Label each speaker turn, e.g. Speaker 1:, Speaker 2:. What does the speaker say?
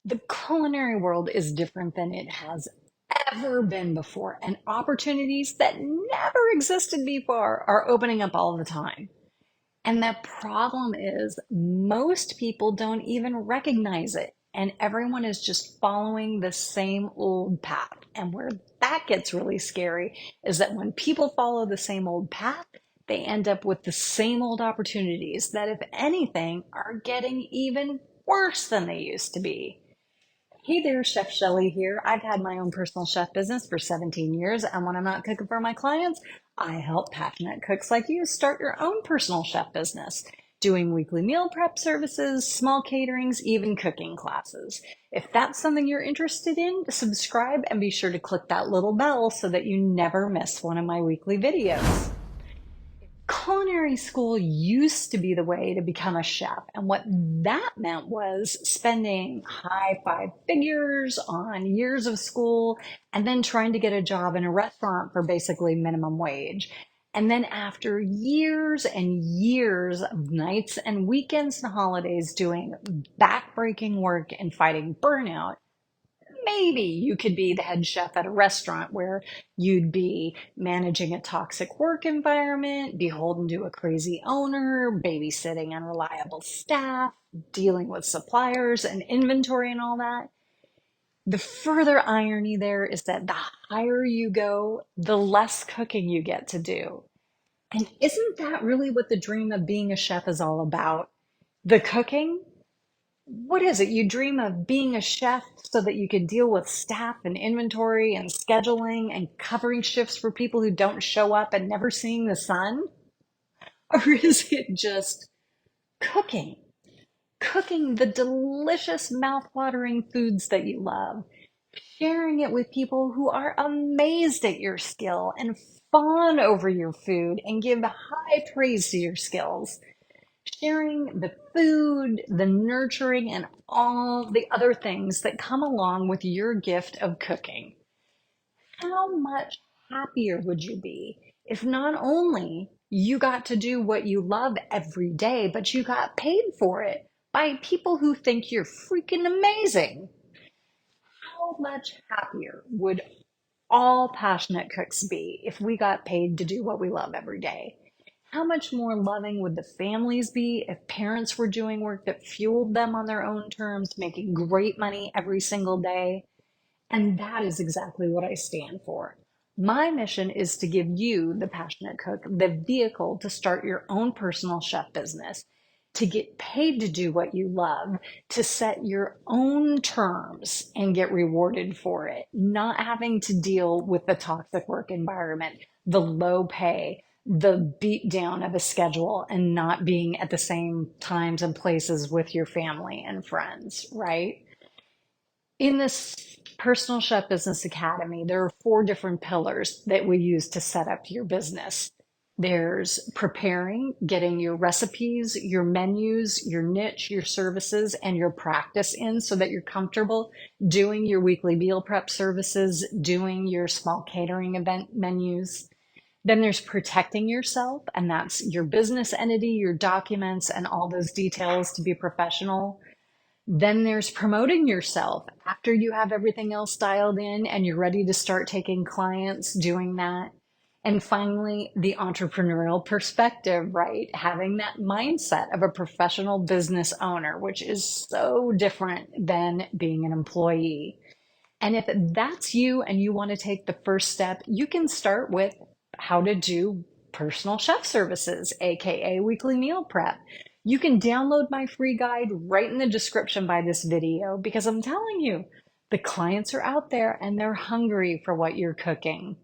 Speaker 1: The culinary world is different than it has ever been before, and opportunities that never existed before are opening up all the time. And the problem is, most people don't even recognize it, and everyone is just following the same old path. And where that gets really scary is that when people follow the same old path, they end up with the same old opportunities that, if anything, are getting even worse than they used to be. Hey there, Chef Shelley here. I've had my own personal chef business for 17 years, and when I'm not cooking for my clients, I help passionate cooks like you start your own personal chef business, doing weekly meal prep services, small caterings, even cooking classes. If that's something you're interested in, subscribe and be sure to click that little bell so that you never miss one of my weekly videos. Culinary school used to be the way to become a chef. And what that meant was spending high five figures on years of school and then trying to get a job in a restaurant for basically minimum wage. And then after years and years of nights and weekends and holidays doing backbreaking work and fighting burnout, maybe you could be the head chef at a restaurant where you'd be managing a toxic work environment, beholden to a crazy owner, babysitting unreliable staff, dealing with suppliers and inventory and all that. The further irony there is that the higher you go, the less cooking you get to do. And isn't that really what the dream of being a chef is all about? The cooking? What is it? You dream of being a chef so that you can deal with staff and inventory and scheduling and covering shifts for people who don't show up and never seeing the sun? Or is it just cooking? Cooking the delicious, mouth-watering foods that you love, sharing it with people who are amazed at your skill and fawn over your food and give high praise to your skills, sharing the food, the nurturing, and all the other things that come along with your gift of cooking. How much happier would you be if not only you got to do what you love every day, but you got paid for it by people who think you're freaking amazing? How much happier would all passionate cooks be if we got paid to do what we love every day? How much more loving would the families be if parents were doing work that fueled them on their own terms, making great money every single day? And that is exactly what I stand for. My mission is to give you, the passionate cook, the vehicle to start your own personal chef business, to get paid to do what you love, to set your own terms and get rewarded for it, not having to deal with the toxic work environment, the low pay, the beat down of a schedule, and not being at the same times and places with your family and friends, right? In this Personal Chef Business Academy, there are four different pillars that we use to set up your business. There's preparing, getting your recipes, your menus, your niche, your services, and your practice in so that you're comfortable doing your weekly meal prep services, doing your small catering event menus. Then there's protecting yourself, and that's your business entity, your documents, and all those details to be professional. Then there's promoting yourself after you have everything else dialed in and you're ready to start taking clients, doing that. And finally, the entrepreneurial perspective, right? Having that mindset of a professional business owner, which is so different than being an employee. And if that's you and you want to take the first step, you can start with how to do personal chef services, aka weekly meal prep. You can download my free guide right in the description by this video because I'm telling you, the clients are out there and they're hungry for what you're cooking.